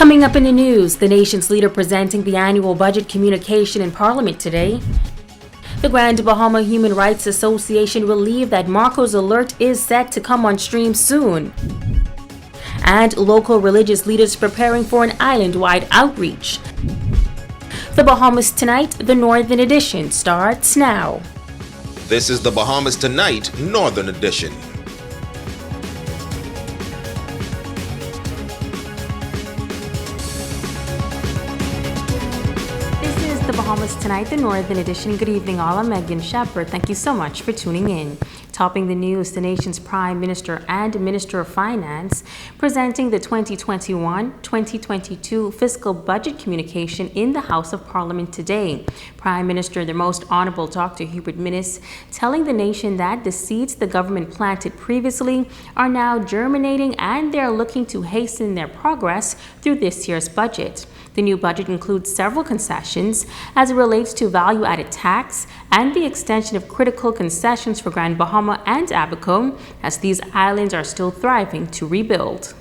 Coming up in the news, the nation's leader presenting the annual budget communication in Parliament today. The Grand Bahama Human Rights Association relieved that Marco's alert is set to come on stream soon. And local religious leaders preparing for an island-wide outreach. The Bahamas Tonight, the Northern Edition, starts now. This is the Bahamas Tonight, Northern Edition. The Bahamas Tonight, the Northern Edition. Good evening, all. I'm Megan Shepard. Thank you so much for tuning in. Topping the news, the nation's Prime Minister and Minister of Finance presenting the 2021-2022 fiscal budget communication in the House of Parliament today. Prime Minister, the Most Honorable Dr. Hubert Minnis, telling the nation that the seeds the government planted previously are now germinating and they're looking to hasten their progress through this year's budget. The new budget includes several concessions as it relates to value-added tax and the extension of critical concessions for Grand Bahama and Abaco, as these islands are still thriving to rebuild.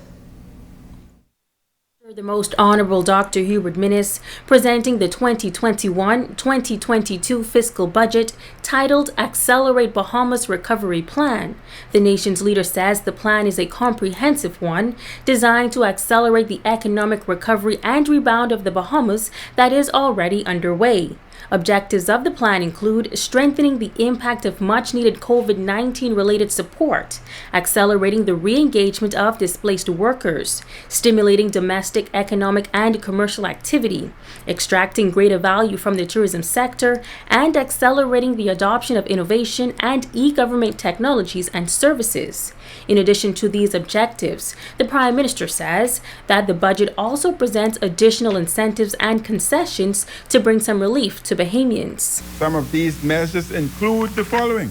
The Most Honorable Dr. Hubert Minnis presenting the 2021-2022 fiscal budget titled Accelerate Bahamas Recovery Plan. The nation's leader says the plan is a comprehensive one designed to accelerate the economic recovery and rebound of the Bahamas that is already underway. Objectives of the plan include strengthening the impact of much-needed COVID-19 related support, accelerating the re-engagement of displaced workers, stimulating domestic, economic, and commercial activity, extracting greater value from the tourism sector, and accelerating the adoption of innovation and e-government technologies and services. In addition to these objectives, the Prime Minister says that the budget also presents additional incentives and concessions to bring some relief to Bahamians. Some of these measures include the following: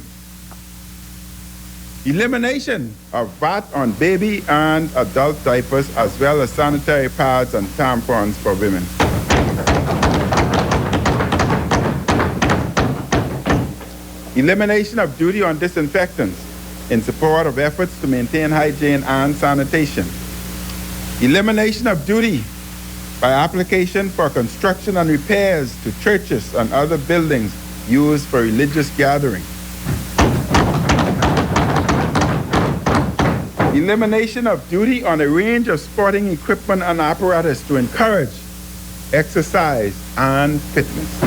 elimination of VAT on baby and adult diapers, as well as sanitary pads and tampons for women. Elimination of duty on disinfectants in support of efforts to maintain hygiene and sanitation. Elimination of duty by application for construction and repairs to churches and other buildings used for religious gathering. Elimination of duty on a range of sporting equipment and apparatus to encourage exercise and fitness.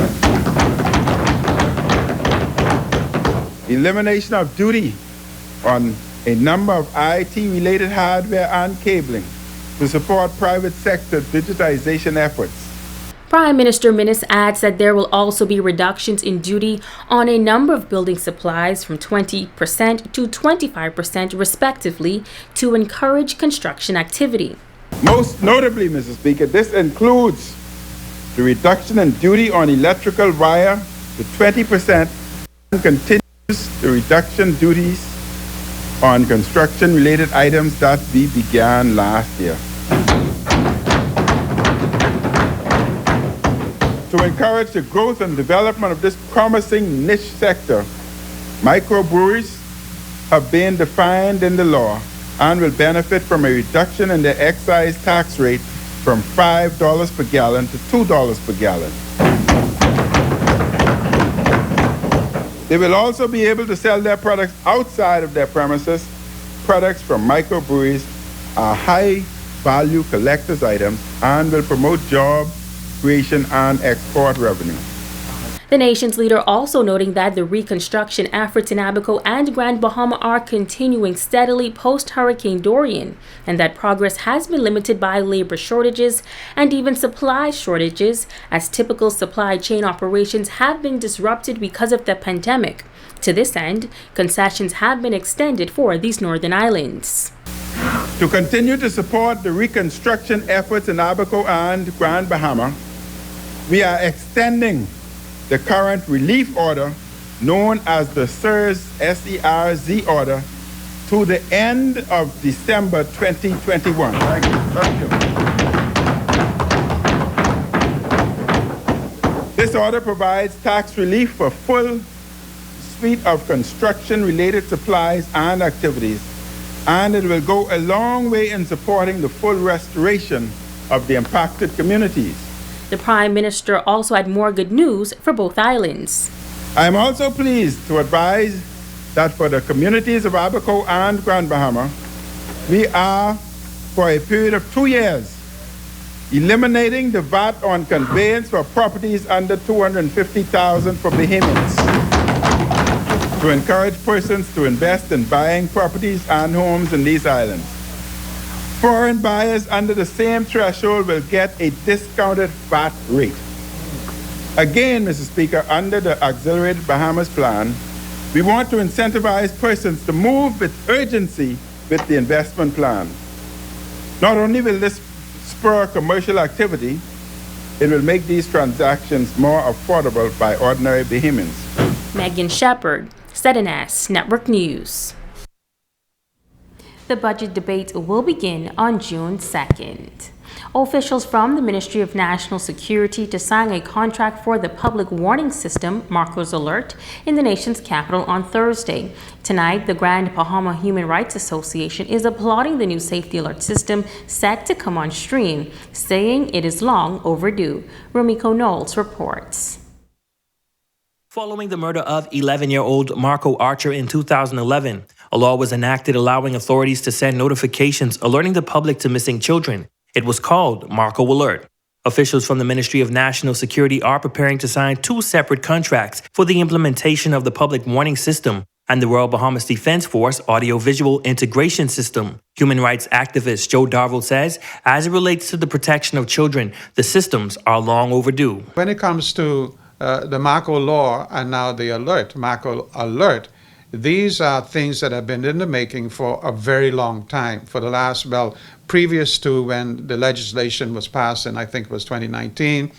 Elimination of duty on a number of IT-related hardware and cabling to support private sector digitization efforts. Prime Minister Minnis adds that there will also be reductions in duty on a number of building supplies from 20% to 25% respectively to encourage construction activity. Most notably, Mr. Speaker, this includes the reduction in duty on electrical wire to 20% and continues the reduction duties on construction-related items that we began last year. To encourage the growth and development of this promising niche sector, microbreweries have been defined in the law and will benefit from a reduction in the excise tax rate from $5 per gallon to $2 per gallon. They will also be able to sell their products outside of their premises. Products from microbreweries are high-value collector's items and will promote job creation and export revenue. The nation's leader also noting that the reconstruction efforts in Abaco and Grand Bahama are continuing steadily post-Hurricane Dorian, and that progress has been limited by labor shortages and even supply shortages, as typical supply chain operations have been disrupted because of the pandemic. To this end, concessions have been extended for these northern islands. To continue to support the reconstruction efforts in Abaco and Grand Bahama, we are extending the current relief order, known as the SERZ SERZ order, to the end of December 2021. Thank you. This order provides tax relief for full suite of construction-related supplies and activities, and it will go a long way in supporting the full restoration of the impacted communities. The Prime Minister also had more good news for both islands. I am also pleased to advise that for the communities of Abaco and Grand Bahama, we are, for a period of 2 years, eliminating the VAT on conveyance for properties under $250,000 for Bahamians to encourage persons to invest in buying properties and homes in these islands. Foreign buyers under the same threshold will get a discounted VAT rate. Again, Mr. Speaker, under the Accelerated Bahamas Plan, we want to incentivize persons to move with urgency with the investment plan. Not only will this spur commercial activity, it will make these transactions more affordable by ordinary Bahamians. Megan Shepard, ZNS Network News. The budget debate will begin on June 2nd. Officials from the Ministry of National Security to sign a contract for the public warning system, Marco's Alert, in the nation's capital on Thursday. Tonight, the Grand Bahama Human Rights Association is applauding the new safety alert system set to come on stream, saying it is long overdue. Rumiko Knowles reports. Following the murder of 11-year-old Marco Archer in 2011, a law was enacted allowing authorities to send notifications alerting the public to missing children. It was called Marco Alert. Officials from the Ministry of National Security are preparing to sign 2 separate contracts for the implementation of the public warning system and the Royal Bahamas Defense Force audiovisual integration system. Human rights activist Joe Darville says, as it relates to the protection of children, the systems are long overdue. When it comes to the Marco law and now the alert, Marco Alert, these are things that have been in the making for a very long time, for the last, previous to when the legislation was passed in, I think it was 2019,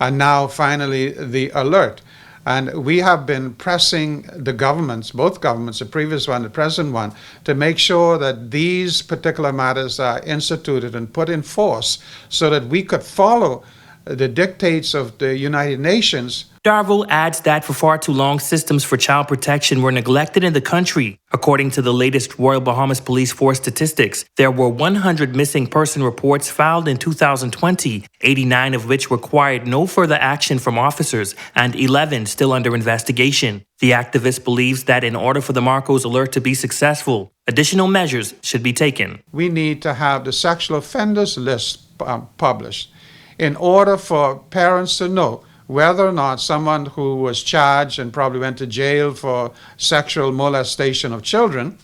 and now finally the alert. And we have been pressing the governments, both governments, the previous one, the present one, to make sure that these particular matters are instituted and put in force so that we could follow the dictates of the United Nations. Darville adds that for far too long, systems for child protection were neglected in the country. According to the latest Royal Bahamas Police Force statistics, there were 100 missing person reports filed in 2020, 89 of which required no further action from officers, and 11 still under investigation. The activist believes that in order for the Marco's Alert to be successful, additional measures should be taken. We need to have the sexual offenders list published in order for parents to know whether or not someone who was charged and probably went to jail for sexual molestation of children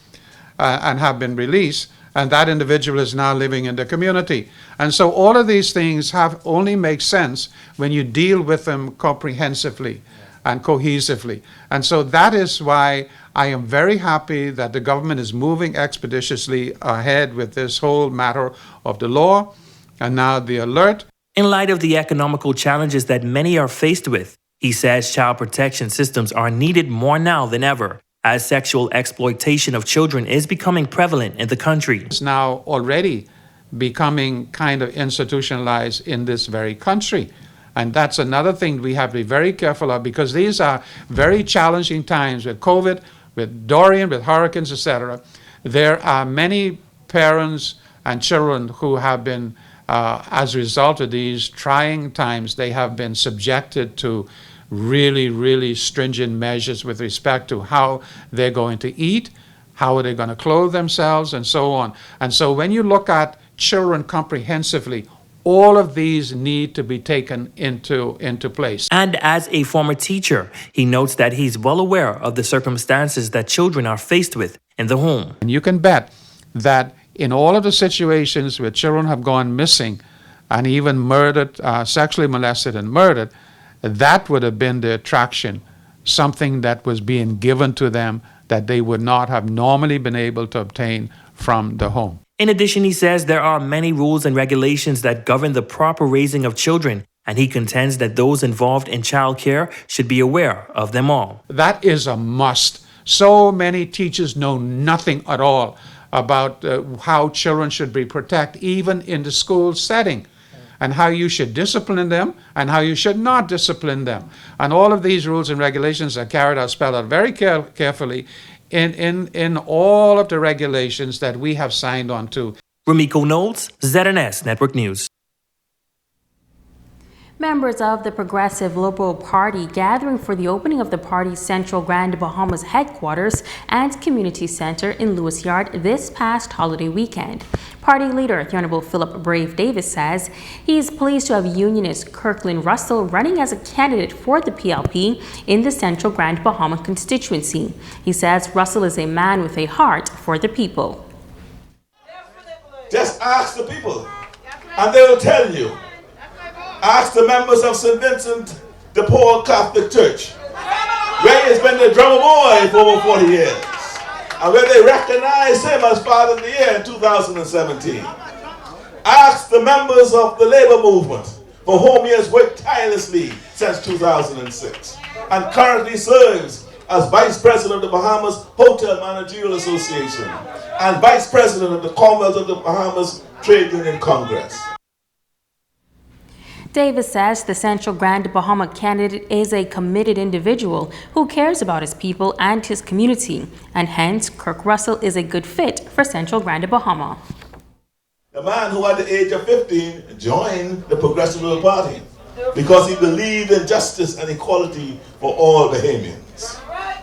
and have been released, and that individual is now living in the community. And so all of these things only make sense when you deal with them comprehensively and cohesively. And so that is why I am very happy that the government is moving expeditiously ahead with this whole matter of the law and now the alert. In light of the economical challenges that many are faced with, he says child protection systems are needed more now than ever, as sexual exploitation of children is becoming prevalent in the country. It's now already becoming kind of institutionalized in this very country. And that's another thing we have to be very careful of, because these are very challenging times with COVID, with Dorian, with hurricanes, etc. There are many parents and children who have been as a result of these trying times, they have been subjected to really, really stringent measures with respect to how they're going to eat, how are they going to clothe themselves, and so on. And so when you look at children comprehensively, all of these need to be taken into place. And as a former teacher, he notes that he's well aware of the circumstances that children are faced with in the home. And you can bet that in all of the situations where children have gone missing and even murdered, sexually molested and murdered, that would have been the attraction, something that was being given to them that they would not have normally been able to obtain from the home. In addition, he says there are many rules and regulations that govern the proper raising of children, and he contends that those involved in child care should be aware of them all. That is a must. So many teachers know nothing at all about how children should be protected, even in the school setting, and how you should discipline them and how you should not discipline them. And all of these rules and regulations are carried out, spelled out very carefully in all of the regulations that we have signed on to. Rumiko Knowles, ZNS Network News. Members of the Progressive Liberal Party gathering for the opening of the party's Central Grand Bahamas headquarters and community center in Lewis Yard this past holiday weekend. Party leader, the Honorable Philip Brave Davis, says he is pleased to have Unionist Kirkland Russell running as a candidate for the PLP in the Central Grand Bahama constituency. He says Russell is a man with a heart for the people. Just ask the people, and they will tell you. Ask the members of St. Vincent de Paul Catholic Church, where he has been the drummer boy for over 40 years, and where they recognize him as Father of the Year in 2017. Ask the members of the labor movement, for whom he has worked tirelessly since 2006, and currently serves as Vice President of the Bahamas Hotel Managerial Association and Vice President of the Commonwealth of the Bahamas Trade Union Congress. Davis says the Central Grand Bahama candidate is a committed individual who cares about his people and his community, and hence Kirk Russell is a good fit for Central Grand Bahama. The man who at the age of 15 joined the Progressive Liberal Party because he believed in justice and equality for all Bahamians.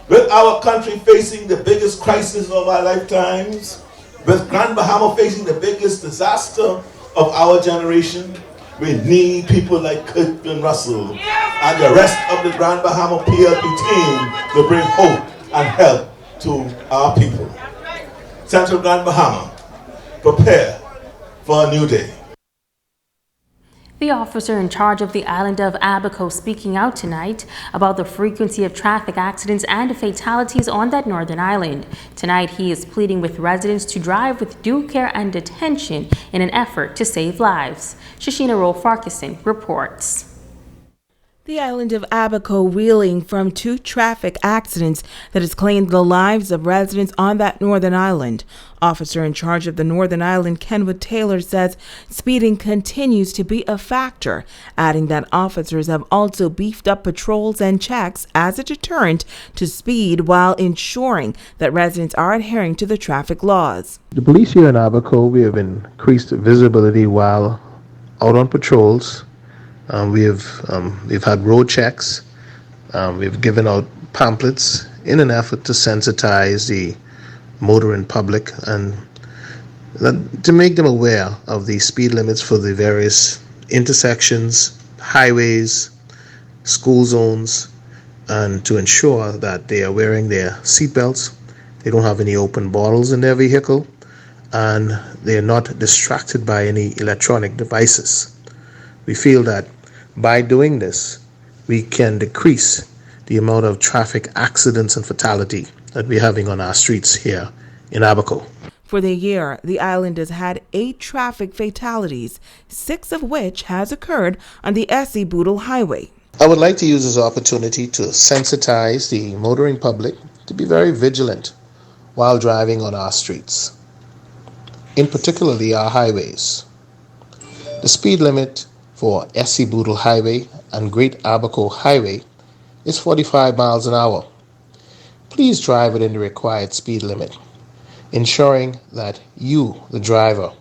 With our country facing the biggest crisis of our lifetimes, with Grand Bahama facing the biggest disaster of our generation, we need people like Kirkland Russell and the rest of the Grand Bahama PLP team to bring hope and help to our people. Central Grand Bahama, prepare for a new day. The officer in charge of the island of Abaco speaking out tonight about the frequency of traffic accidents and fatalities on that northern island. Tonight, he is pleading with residents to drive with due care and attention in an effort to save lives. Shashina Rowe-Farquharson reports. The island of Abaco reeling from two traffic accidents that has claimed the lives of residents on that northern island. Officer in charge of the northern island, Kenwood Taylor, says speeding continues to be a factor, adding that officers have also beefed up patrols and checks as a deterrent to speed while ensuring that residents are adhering to the traffic laws. The police here in Abaco, we have increased visibility while out on patrols. We've had road checks. We've given out pamphlets in an effort to sensitize the motoring public and to make them aware of the speed limits for the various intersections, highways, school zones, and to ensure that they are wearing their seatbelts, they don't have any open bottles in their vehicle, and they are not distracted by any electronic devices. We feel that by doing this, we can decrease the amount of traffic accidents and fatality that we're having on our streets here in Abaco. For the year, the island has had 8 traffic fatalities, 6 of which has occurred on the Essie Boodle Highway. I would like to use this opportunity to sensitize the motoring public to be very vigilant while driving on our streets, in particularly our highways. The speed limit for Essie Boodle Highway and Great Abaco Highway is 45 miles an hour. Please drive within the required speed limit, ensuring that you, the driver,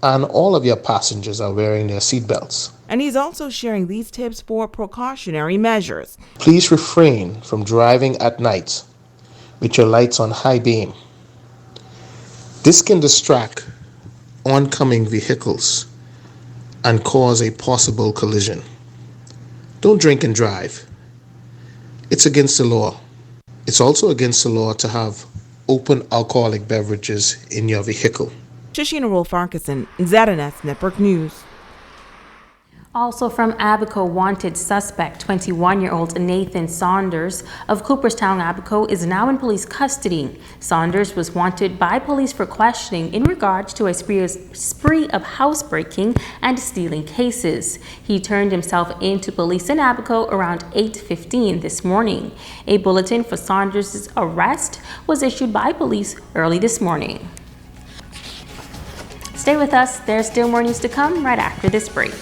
and all of your passengers are wearing their seatbelts. And he's also sharing these tips for precautionary measures. Please refrain from driving at night with your lights on high beam. This can distract oncoming vehicles and cause a possible collision. Don't drink and drive. It's against the law. It's also against the law to have open alcoholic beverages in your vehicle. Shashina Rowe-Farquharson, ZNS Network News. Also from Abaco, wanted suspect 21-year-old Nathan Saunders of Cooperstown, Abaco, is now in police custody. Saunders was wanted by police for questioning in regards to a spree of housebreaking and stealing cases. He turned himself into police in Abaco around 8:15 this morning. A bulletin for Saunders' arrest was issued by police early this morning. Stay with us. There's still more news to come right after this break.